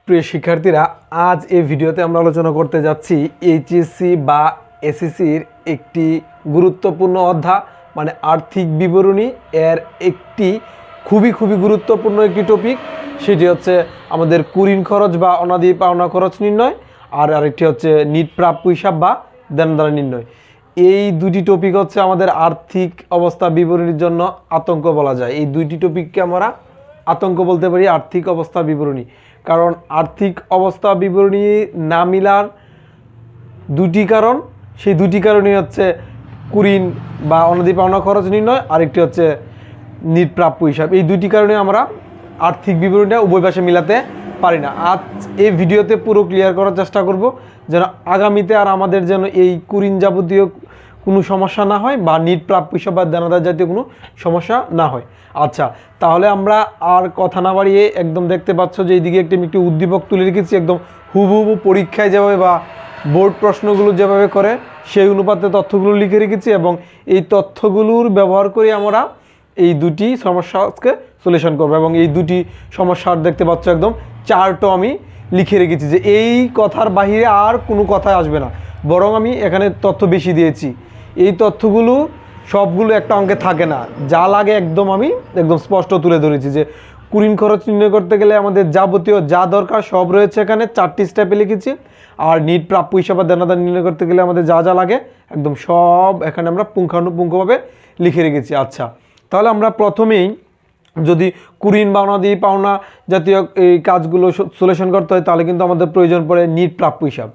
প্রিয় শিক্ষার্থীরা, আজ এই ভিডিওতে আমরা আলোচনা করতে যাচ্ছি এইচএসসি বা এসএসসির একটি গুরুত্বপূর্ণ অধ্যায় মানে আর্থিক বিবরণী এর একটি খুবই গুরুত্বপূর্ণ একটি টপিক। সেটি হচ্ছে আমাদের কুঋণ খরচ বা অনাদি পাওনা খরচ নির্ণয়, আর আরেকটি হচ্ছে নিট প্রাপ্য হিসাব বা দেনদার নির্ণয়। এই দুটি টপিক হচ্ছে আমাদের আর্থিক অবস্থা বিবরণীর জন্য আতঙ্ক বলা যায়। এই দুইটি টপিককে আমরা আতঙ্ক বলতে পারি, আর্থিক অবস্থা বিবরণী। কারণ আর্থিক অবস্থা বিবরণী না মিলার দুটি কারণ, সেই দুটি কারণই হচ্ছে কুঋণ বা অনাদি পাওনা খরচ নির্ণয়, আরেকটি হচ্ছে নিট প্রাপ্য হিসাব। এই দুটি কারণে আমরা আর্থিক বিবরণীটা উভয় পাশে মিলাতে পারি না। আজ এই ভিডিওতে পুরো ক্লিয়ার করার চেষ্টা করব যেন আগামীতে আর আমাদের যেন এই কুঋণ যাবতীয় কোনো সমস্যা না হয় বা নিট প্রাপ্য হিসাব বা দেনাদার জাতীয় কোনো সমস্যা না হয়। আচ্ছা, তাহলে আমরা আর কথা না বাড়িয়ে একদম দেখতে পাচ্ছ যে এইদিকে একটি উদ্দীপক তুলে রেখেছি, একদম হুবহু পরীক্ষায় যেভাবে বা বোর্ড প্রশ্নগুলো যেভাবে করে সেই অনুপাতে তথ্যগুলো লিখে রেখেছি, এবং এই তথ্যগুলোর ব্যবহার করে আমরা এই দুটি সমস্যাকে সলিউশন করবো। এবং এই দুটি সমস্যার দেখতে পাচ্ছ একদম চার্টও আমি লিখে রেখেছি যে এই কথার বাহিরে আর কোনো কথা আসবে না, বরং আমি এখানে তথ্য বেশি দিয়েছি। এই তথ্যগুলো সবগুলো একটা অঙ্কে থাকে না, যা লাগে একদম আমি একদম স্পষ্ট তুলে ধরেছি যে কুঋণ খরচ নির্ণয় করতে গেলে আমাদের যাবতীয় যা দরকার সব রয়েছে এখানে 4টি স্টেপে লিখেছি। আর নিট প্রাপ্য হিসাব দেনাদার নির্ণয় করতে গেলে আমাদের যা যা লাগে একদম সব এখানে আমরা পুঙ্খানুপুঙ্খভাবে লিখে রেখেছি। আচ্ছা, তাহলে আমরা প্রথমেই যদি কুঋণ বা অনাদি পাওনা জাতীয় এই কাজগুলো সলিউশন করতে হয় তাহলে কিন্তু আমাদের প্রয়োজন পড়ে নিট প্রাপ্য হিসাব।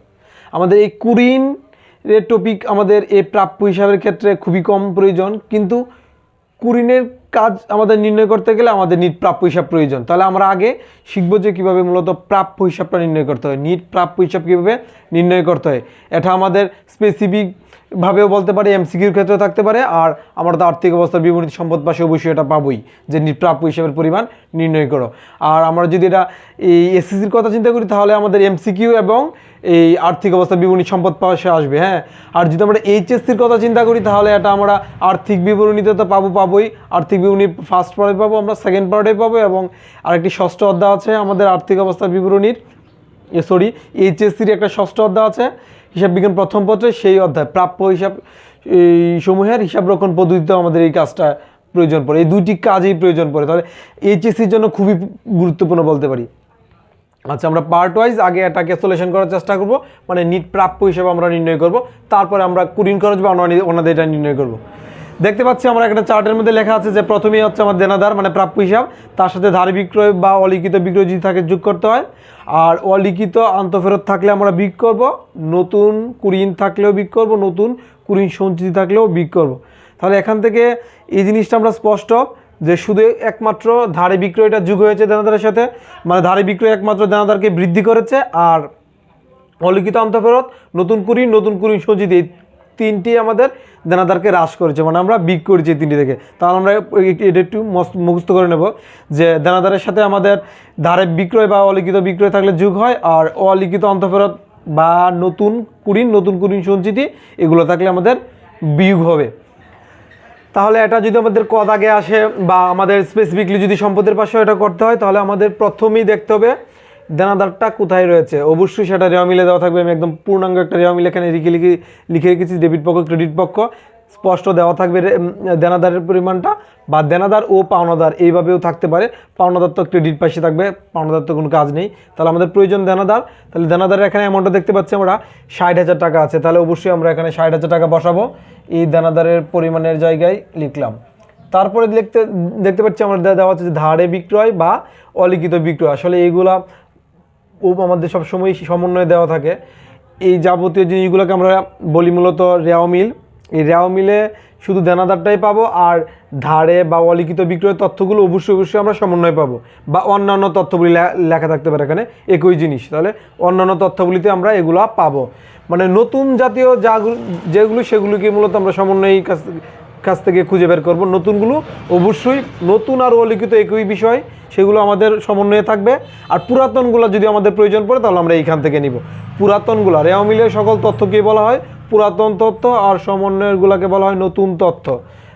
আমাদের এই কুঋণ এর টপিক আমাদের এই প্রাপ্য হিসাবের ক্ষেত্রে খুবই কম প্রয়োজন, কিন্তু কুঋণের কাজ আমাদের নির্ণয় করতে গেলে আমাদের নিট প্রাপ্য হিসাব প্রয়োজন। তাহলে আমরা আগে শিখবো যে কীভাবে মূলত প্রাপ্য হিসাবটা নির্ণয় করতে হয়, নিট প্রাপ্য হিসাব কীভাবে নির্ণয় করতে হয়। এটা আমাদের স্পেসিফিকভাবেও বলতে পারে, এমসিকিউর ক্ষেত্রে থাকতে পারে। আর আমরা তো আর্থিক অবস্থার বিবরণী সম্পদ পাশে অবশ্যই এটা পাবোই যে নিট প্রাপ্য হিসাবের পরিমাণ নির্ণয় করো। আর আমরা যদি এটা এই এসএসসির কথা চিন্তা করি তাহলে আমাদের এমসিকিউ এবং এই আর্থিক অবস্থা বিবরণী সম্পদ পাশে আসবে। হ্যাঁ, আর যদি আমরা এইচএসসির কথা চিন্তা করি তাহলে এটা আমরা আর্থিক বিবরণীতে তো পাবোই, আর্থিক বিবরণী ফার্স্ট পার্টে পাবো, আমরা সেকেন্ড পার্টে পাবো, এবং আরেকটি ষষ্ঠ অধ্যায় আছে আমাদের আর্থিক অবস্থা বিবরণীর, এইচএসসির একটা ষষ্ঠ অধ্যায় আছে হিসাব বিজ্ঞান প্রথম পত্রে, সেই অধ্যায় প্রাপ্য হিসাব এই সমূহের হিসাব রক্ষণ পদ্ধতিতেও আমাদের এই কাজটা প্রয়োজন পড়ে। এই দুটি কাজেই প্রয়োজন পড়ে, তাহলে এইচএসসির জন্য খুবই গুরুত্বপূর্ণ বলতে পারি। আচ্ছা, আমরা পার্ট ওয়াইজ আগে এটাকে সলিউশন করার চেষ্টা করব, মানে নিট প্রাপ্য হিসাবে আমরা নির্ণয় করব, তারপরে আমরা কুঋণ খরচ বা অনাদি এটা নির্ণয় করব। দেখতে পাচ্ছি আমরা একটা চার্টের মধ্যে লেখা আছে যে প্রথমেই হচ্ছে আমার দেনাদার মানে প্রাপ্য হিসাব, তার সাথে ধারে বিক্রয় বা অলিখিত বিক্রয় যদি থাকে যোগ করতে হয়, আর অলিখিত আন্তঃফেরত থাকলে আমরা বিয়োগ করব, নতুন কুঋণ থাকলেও বিয়োগ করব, নতুন কুঋণ সঞ্চিতি থাকলেও বিয়োগ করব। তাহলে এখান থেকে এই জিনিসটা আমরা স্পষ্ট যে শুধু একমাত্র ধারে বিক্রয়টা যোগ হয়েছে দেনাদারের সাথে, মানে ধারে বিক্রয় একমাত্র দেনাদারকে বৃদ্ধি করেছে, আর অলিখিত আন্তঃফেরত, নতুন কুঋণ সঞ্চিতি তিনটি আমাদের দেনাদারকে হ্রাস করেছে, মানে আমরা বিয়োগ করেছি তিনটি থেকে। তাহলে আমরা এটা একটু মুখস্থ করে নেব যে দেনাদারের সাথে আমাদের ধারে বিক্রয় বা অলিখিত বিক্রয় থাকলে যোগ হয়, আর অলিখিত আন্তঃফেরত বা নতুন কুঋণ সঞ্চিতি এগুলো থাকলে আমাদের বিয়োগ হবে। তাহলে এটা যদি আমাদের কদ আগে আসে বা আমাদের স্পেসিফিকলি যদি সম্পদের পাশে এটা করতে হয় তাহলে আমাদের প্রথমেই দেখতে হবে দেনাদারটা কোথায় রয়েছে। অবশ্যই সেটা রেওয়া মিলে দেওয়া থাকবে, আমি একদম পূর্ণাঙ্গ একটা রেওয়া মিলে এখানে লিখে রেখেছি, ডেবিট পক্ষ ক্রেডিট পক্ষ স্পষ্ট দেওয়া থাকবে দেনাদারের পরিমাণটা, বা দেনাদার ও পাওনাদার এইভাবেও থাকতে পারে। পাওনাদার তো ক্রেডিট পাশে থাকবে, পাওনাদার তো কোনো কাজ নেই। তাহলে আমাদের প্রয়োজন দেনাদার, তাহলে দেনাদারের এখানে অ্যামাউন্টটা দেখতে পাচ্ছি আমরা 60,000 টাকা আছে, তাহলে অবশ্যই আমরা এখানে 60,000 টাকা বসাবো, এই দেনাদারের পরিমাণের জায়গায় লিখলাম। তারপরে দেখতে পাচ্ছি আমরা দেওয়া হচ্ছে যে ধারে বিক্রয় বা অলিখিত বিক্রয়, আসলে এইগুলা আমাদের সবসময় সমন্বয়ে দেওয়া থাকে। এই যাবতীয় জিনিসগুলোকে আমরা বলি মূলত রেওয়া মিল। এই রেওয়া মিলে শুধু দেনাদারটাই পাবো, আর ধারে বা অলিখিত বিক্রয়ের তথ্যগুলো অবশ্যই আমরা সমন্বয় পাবো, বা অন্যান্য তথ্যগুলি লেখা থাকতে পারে এখানে একই জিনিস। তাহলে অন্যান্য তথ্যগুলিতে আমরা এগুলো পাবো, মানে নতুন জাতীয় যেগুলো সেগুলিকে মূলত আমরা সমন্বয় কাছ থেকে খুঁজে বের করব। নতুনগুলো অবশ্যই নতুন আর অলিখিত একই বিষয়, সেগুলো আমাদের সমন্বয়ে থাকবে। আর পুরাতনগুলো যদি আমাদের প্রয়োজন পড়ে তাহলে আমরা এইখান থেকে নিব। পুরাতনগুলো রেওয়া মিলের সকল তথ্যকে বলা হয় পুরাতন তথ্য, আর সমন্বয়গুলোকে বলা হয় নতুন তথ্য।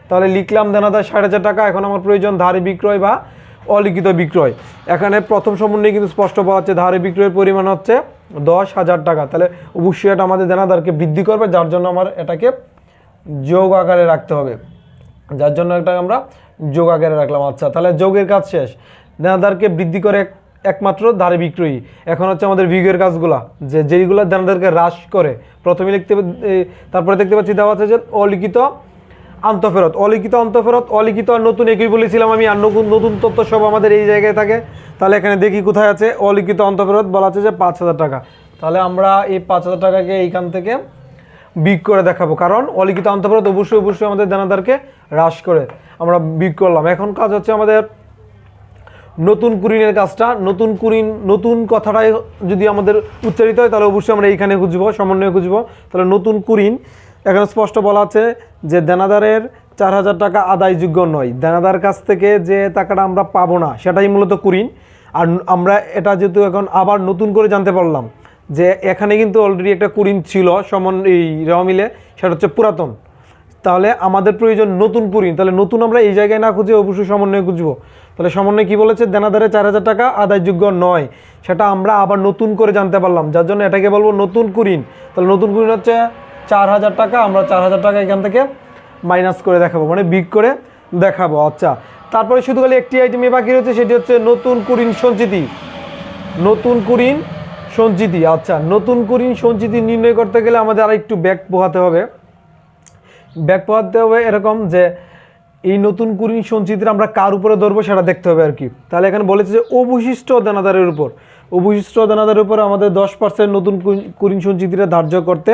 তাহলে লিখলাম দেনাদার 60,000 টাকা, এখন আমার প্রয়োজন ধারে বিক্রয় বা অলিখিত বিক্রয়। এখানে প্রথম সমন্বয়ে কিন্তু স্পষ্ট বলা হচ্ছে ধারে বিক্রয়ের পরিমাণ হচ্ছে 10,000 টাকা। তাহলে অবশ্যই এটা আমাদের দেনাদারকে বৃদ্ধি করবে, যার জন্য আমার এটাকে যোগ আকারে রাখতে হবে, যার জন্য এটাকে আমরা যোগ আকারে রাখলাম। আচ্ছা, তাহলে যোগের কাজ শেষ। দেনাদারকে বৃদ্ধি করে একমাত্র ধারে বিক্রয়ী। এখন হচ্ছে আমাদের বিয়োগের কাজগুলা, যেইগুলো দেনাদারকে হ্রাস করে। প্রথমে তারপরে দেখতে পাচ্ছি দেওয়া আছে যে অলিখিত আন্তঃফেরত। অলিখিত আন্তঃফেরত, অলিখিত আর নতুন একই বলেছিলাম আমি, আর নতুন তথ্য সব আমাদের এই জায়গায় থাকে। তাহলে এখানে দেখি কোথায় আছে অলিখিত আন্তঃফেরত, বলা আছে যে 5,000 টাকা। তাহলে আমরা এই 5,000 টাকাকে এইখান থেকে বিয়োগ করে দেখাবো, কারণ অলিখিত আন্তঃফেরত অবশ্যই আমাদের দেনাদারকে হ্রাস করে আমরা বিয়োগ করলাম। এখন কাজ হচ্ছে আমাদের নতুন কুরিনের কাজটা। নতুন কুরিন, নতুন কথাটাই যদি আমাদের উচ্চারিত হয় তাহলে অবশ্যই আমরা এইখানে খুঁজবো, সমন্বয়ে খুঁজবো। তাহলে নতুন কুরিন, এখানে স্পষ্ট বলা আছে যে দেনাদারের 4,000 টাকা আদায়যোগ্য নয়। দেনাদার কাছ থেকে যে টাকাটা আমরা পাবো না সেটাই মূলত কুরিন। আর আমরা এটা যেহেতু এখন আবার নতুন করে জানতে পারলাম যে এখানে কিন্তু অলরেডি একটা কুরিন ছিল এই রেওয়া মিলে, সেটা হচ্ছে পুরাতন। তাহলে আমাদের প্রয়োজন নতুন কুরিন। তাহলে নতুন আমরা এই জায়গায় না খুঁজে অবশ্যই সমন্বয়ে খুঁজবো। তাহলে সমন্বয় কী বলেছে, দেনাদারে 4,000 টাকা আদায়যোগ্য নয়, সেটা আমরা আবার নতুন করে জানতে পারলাম, যার জন্য এটাকে বলবো নতুন কুরিন। তাহলে নতুন কুরিন হচ্ছে 4,000 টাকা। আমরা 4,000 টাকা এখান থেকে মাইনাস করে দেখাবো, মানে বিগ করে দেখাবো। আচ্ছা, তারপরে শুধু খালি একটি আইটেমে বাকি রয়েছে, সেটি হচ্ছে নতুন কুরিন সঞ্চিতি। নতুন কুরিন সঞ্চিতি। আচ্ছা, নতুন কুরিন সঞ্চিতি নির্ণয় করতে গেলে আমাদের আর একটু ব্যাক পোহাতে হবে। ব্যাক পোহাতে হবে এরকম যে এই নতুন কুরিন সঞ্চিতিটা আমরা কার উপরে ধরবো সেটা দেখতে হবে আর কি। তাহলে এখানে বলেছে যে অবশিষ্ট দেনাদারের উপর, অবশিষ্ট দেনাদারের উপর আমাদের 10% নতুন কুরিন সঞ্চিতিটা ধার্য করতে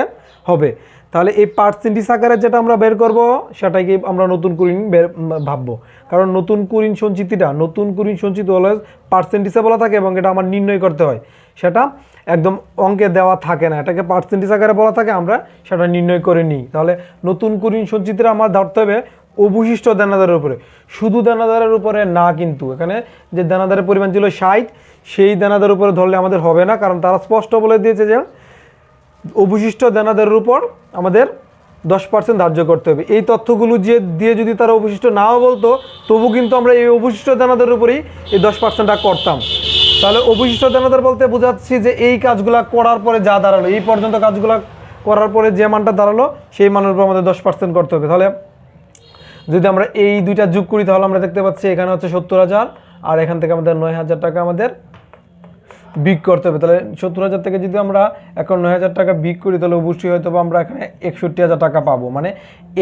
হবে। তাহলে এই পার্সেন্টেজ আকারে যেটা আমরা বের করব সেটাকে আমরা নতুন কুরিন ভাববো, কারণ নতুন কুরিন সঞ্চিতি অলওয়েজ পার্সেন্টেজে বলা থাকে এবং এটা আমার নির্ণয় করতে হয়, সেটা একদম অঙ্কে দেওয়া থাকে না, এটাকে পার্সেন্টেজ আকারে বলা থাকে, আমরা সেটা নির্ণয় করে নিই। তাহলে নতুন কুরিন সঞ্চিতিটা আমার ধরতে হবে অবশিষ্ট দেনাদারের উপরে, শুধু দেনাদারের উপরে না। কিন্তু এখানে যে দেনাদারের পরিমাণ ছিল 60, সেই দেনাদারের উপরে ধরলে আমাদের হবে না, কারণ তারা স্পষ্ট বলে দিয়েছে যে অবশিষ্ট দেনাদারের উপর আমাদের 10% ধার্য করতে হবে। এই তথ্যগুলো দিয়ে যদি তারা অবশিষ্ট নাও বলতো, তবু কিন্তু আমরা এই অবশিষ্ট দেনাদারের উপরেই এই 10%টা করতাম। তাহলে অবশিষ্ট দেনাদার বলতে বোঝাচ্ছি যে এই কাজগুলো করার পরে যা দাঁড়ালো, এই পর্যন্ত কাজগুলো করার পরে যে মানটা দাঁড়ালো সেই মানের উপর আমাদের 10% করতে হবে। তাহলে যদি আমরা এই দুইটা যোগ করি তাহলে আমরা দেখতে পাচ্ছি এখানে হচ্ছে 70,000, আর এখান থেকে আমাদের 9,000 টাকা আমাদের বিগ করতে হবে। তাহলে 70,000 থেকে যদি আমরা এখন 9,000 টাকা বিগ করি তাহলে অবশ্যই হয়তো আমরা এখানে 61,000 টাকা পাবো, মানে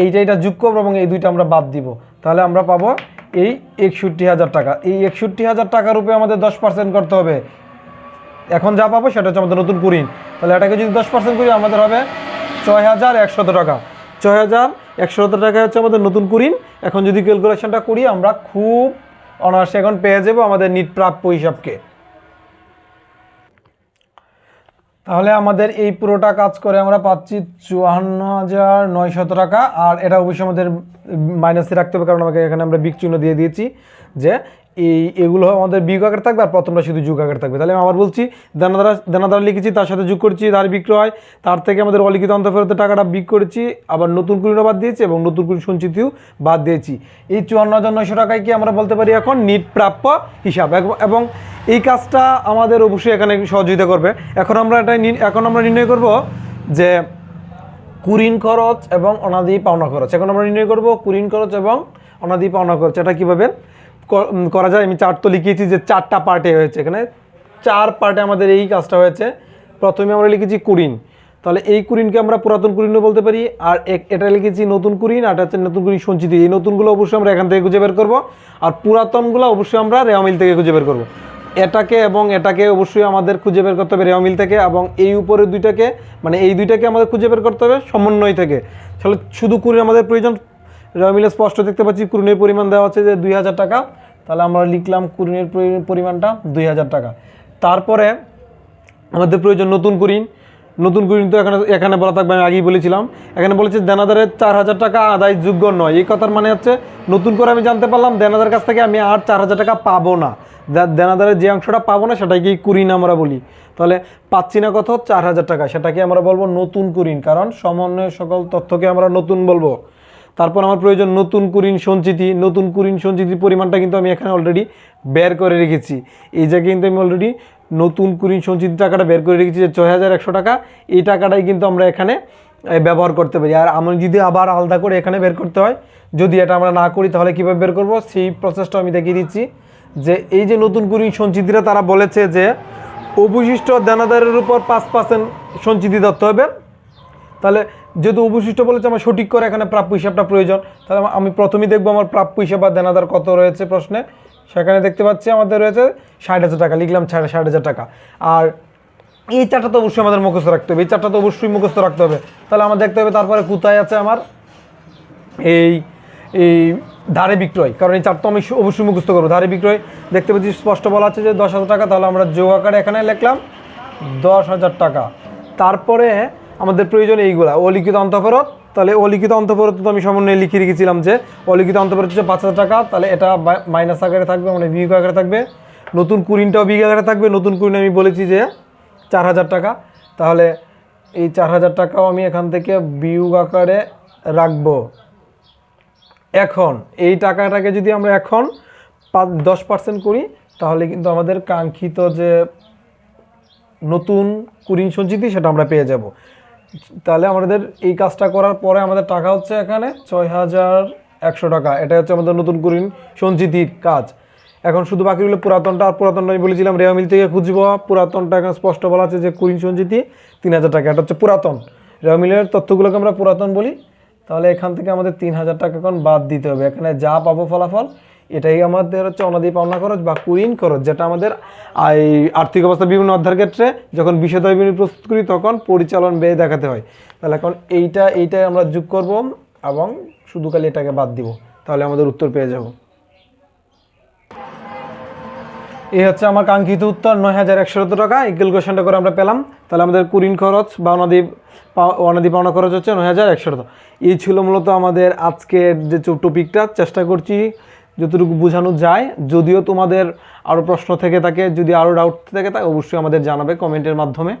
এইটা যোগ করবো এবং এই দুইটা আমরা বাদ দিব, তাহলে আমরা পাবো এই 61,000 টাকা। এই 61,000 টাকার উপরে আমাদের 10% করতে হবে। এখন যা পাবো সেটা হচ্ছে আমাদের নতুন কুরিন। তাহলে এটাকে যদি 10% করি আমাদের হবে 6,100 টাকা। 6,100 টাকা হচ্ছে আমাদের নতুন কুরিন। এখন যদি ক্যালকুলেশনটা করি আমরা খুব অনায়াসে এখন পেয়ে যাবো আমাদের নিট প্রাপ্য হিসাবকে। তাহলে আমাদের এই পুরোটা কাজ করে আমরা পাচ্ছি 54,900 টাকা। আর এটা অবশ্যই আমাদের মাইনাসে রাখতে হবে, কারণ আমাকে এখানে আমরা বিগ চিহ্ন দিয়ে দিয়েছি যে এগুলো আমাদের বিগ আকার থাকবে আর প্রথমটা শুধু যোগ আকার থাকবে। তাহলে আমি আবার বলছি, দেনাদার লিখেছি, তার সাথে যোগ করছি ধার বিক্রয়, তার থেকে আমাদের অলিখিত অন্তঃফেরতের টাকাটা বিগ করেছি, আবার নতুন কুরিনও বাদ দিয়েছি এবং নতুন কুরিন সঞ্চিতিও বাদ দিয়েছি। এই 54,900 টাকায় কি আমরা বলতে পারি এখন নিট প্রাপ্য হিসাব, এবং এই কাজটা আমাদের অবশ্যই এখানে সহযোগিতা করবে। এখন আমরা নির্ণয় করব যে কুরিন খরচ এবং অনাদি পাওনা খরচ। এখন আমরা নির্ণয় করব কুরিন খরচ এবং অনাদি পাওনা খরচ। এটা কীভাবে করা যায়, আমি চার্ট তো লিখিয়েছি যে 4টা পার্টে হয়েছে, এখানে 4 পার্টে আমাদের এই কাজটা হয়েছে। প্রথমে আমরা লিখেছি কুরিন, তাহলে এই কুরিনকে আমরা পুরাতন কুরিনও বলতে পারি, আর এটা লিখেছি নতুন কুরিন, আর এটা হচ্ছে নতুন কুরিন সঞ্চিতি। এই নতুনগুলো অবশ্যই আমরা এখান থেকে খুঁজে বের করবো, আর পুরাতনগুলো অবশ্যই আমরা রেওয়া মিল থেকে খুঁজে বের করবো। এটাকে অবশ্যই আমাদের খুঁজে বের করতে হবে রেওয়া মিল থেকে, এবং এই উপরের দুইটাকে, মানে এই দুইটাকে আমাদের খুঁজে বের করতে হবে সমন্বয় থেকে। তাহলে শুধু কুরিন আমাদের প্রয়োজন। রেওয়া মিলে স্পষ্ট দেখতে পাচ্ছি কুরিনের পরিমাণ দেওয়া হচ্ছে যে 2,000 টাকা। তাহলে আমরা লিখলাম কুরিনের পরিমাণটা 2,000 টাকা। তারপরে আমাদের প্রয়োজন নতুন কুরিন। নতুন কুরিন তো এখানে বলা থাকবে, আমি আগেই বলেছিলাম। এখানে বলেছে দেনাদারের 4,000 টাকা আদায়যোগ্য নয়। এই কথার মানে হচ্ছে নতুন করে আমি জানতে পারলাম দেনাদার কাছ থেকে আমি আর 4,000 টাকা পাবো না, দেনাদারের যে অংশটা পাবো না সেটাকেই কুরিন আমরা বলি। তাহলে পাচ্ছি না কত, 4,000 টাকা, সেটাকে আমরা বলবো নতুন কুরিন, কারণ সমন্বয়ের সকল তথ্যকে আমরা নতুন বলবো। তারপর আমার প্রয়োজন নতুন কুরিন সঞ্চিতি। নতুন কুরিন সঞ্চিতির পরিমাণটা কিন্তু আমি এখানে অলরেডি বের করে রেখেছি। এই জায়গায় কিন্তু আমি অলরেডি নতুন কুরিন সঞ্চিতি টাকাটা বের করে রেখেছি যে 6,100 টাকা। এই টাকাটাই কিন্তু আমরা এখানে ব্যবহার করতে পারি। আর আমি যদি আবার আলাদা করে এখানে বের করতে হয়, যদি এটা আমরা না করি তাহলে কীভাবে বের করব সেই প্রসেসটা আমি দেখিয়ে দিচ্ছি। যে এই যে নতুন কুরিন সঞ্চিতিরা তারা বলেছে যে অবশিষ্ট দেনাদারের উপর 5% সঞ্চিতি ধরতে হবে। তাহলে যেহেতু অবশিষ্ট বলেছে আমার সঠিক করে এখানে প্রাপ্য হিসাবটা প্রয়োজন। তাহলে আমি প্রথমেই দেখবো আমার প্রাপ্য হিসাব বা দেনাদার কত রয়েছে প্রশ্নে। সেখানে দেখতে পাচ্ছি আমাদের রয়েছে 60,000 টাকা, লিখলাম 60,000 টাকা। আর এই চারটা তো অবশ্যই আমাদের মুখস্থ রাখতে হবে, এই চারটা তো অবশ্যই মুখস্থ রাখতে হবে। তাহলে আমার দেখতে হবে তারপরে কোথায় আছে আমার এই ধারে বিক্রয়, কারণ এই চারটা আমি অবশ্যই মুখস্থ করবো। ধারে বিক্রয় দেখতে পাচ্ছি স্পষ্ট বলা আছে যে 10,000 টাকা, তাহলে আমরা যোগ আকারে এখানে লিখলাম 10,000 টাকা। তারপরে আমাদের প্রয়োজন এইগুলা অলিখিত অন্তঃফেরত। তাহলে অলিখিত অন্তঃফেরত তো আমি সমন্বয়ে লিখে রেখেছিলাম যে অলিখিত অন্তঃফেরত হচ্ছে 5,000 টাকা, তাহলে এটা মাইনাস আকারে থাকবে, মানে বিয়োগ আকারে থাকবে। নতুন কুরিনটাও বিয়োগ আকারে থাকবে। নতুন কুরিন আমি বলেছি যে 4,000 টাকা, তাহলে এই 4,000 টাকাও আমি এখান থেকে বিয়োগ আকারে রাখবো। এখন এই টাকাটাকে যদি আমরা এখন 10% করি তাহলে কিন্তু আমাদের কাঙ্ক্ষিত যে নতুন কুরিন সঞ্চিতি সেটা আমরা পেয়ে যাব। তাহলে আমাদের এই কাজটা করার পরে আমাদের টাকা হচ্ছে এখানে 6,100 টাকা। এটা হচ্ছে আমাদের নতুন কুরিন সঞ্চিতির কাজ। এখন শুধু বাকি রইল পুরাতনটা। আর পুরাতনটা আমি বলেছিলাম রেওয়া মিল থেকে খুঁজবো। পুরাতনটা এখন স্পষ্ট বলা আছে যে কুরিন সঞ্চিতি 3,000 টাকা, এটা হচ্ছে পুরাতন। রেওয়া মিলের তথ্যগুলোকে আমরা পুরাতন বলি। তাহলে এখান থেকে আমাদের 3,000 টাকা এখন বাদ দিতে হবে। এখানে যা পাবো ফলাফল এটাই আমাদের হচ্ছে অনাদি পাওনা খরচ বা কুরিন খরচ, যেটা আমাদের এই আর্থিক অবস্থা বিভিন্ন অধ্যায়ের ক্ষেত্রে যখন বিষয় বিবরণী প্রস্তুত করি তখন পরিচালন ব্যয় দেখাতে হয়। তাহলে এখন এইটাই আমরা যোগ করব এবং শুধু খালি এটাকে বাদ দিব, তাহলে আমাদের উত্তর পেয়ে যাব। এই হচ্ছে আমার কাঙ্ক্ষিত উত্তর 9,100 টাকা। এই ক্যালকুলেশনটা করে আমরা পেলাম। তাহলে আমাদের কুরিন খরচ বা অনাদি পাওনা খরচ হচ্ছে 9,100 টাকা। এই ছিল মূলত আমাদের আজকের যে টপিকটা। চেষ্টা করছি যতটুকু বোঝানো যায়। যদিও তোমাদের আরও প্রশ্ন থেকে থাকে, যদি আরও ডাউট থেকে থাকে অবশ্যই আমাদের জানাবে কমেন্টের মাধ্যমে।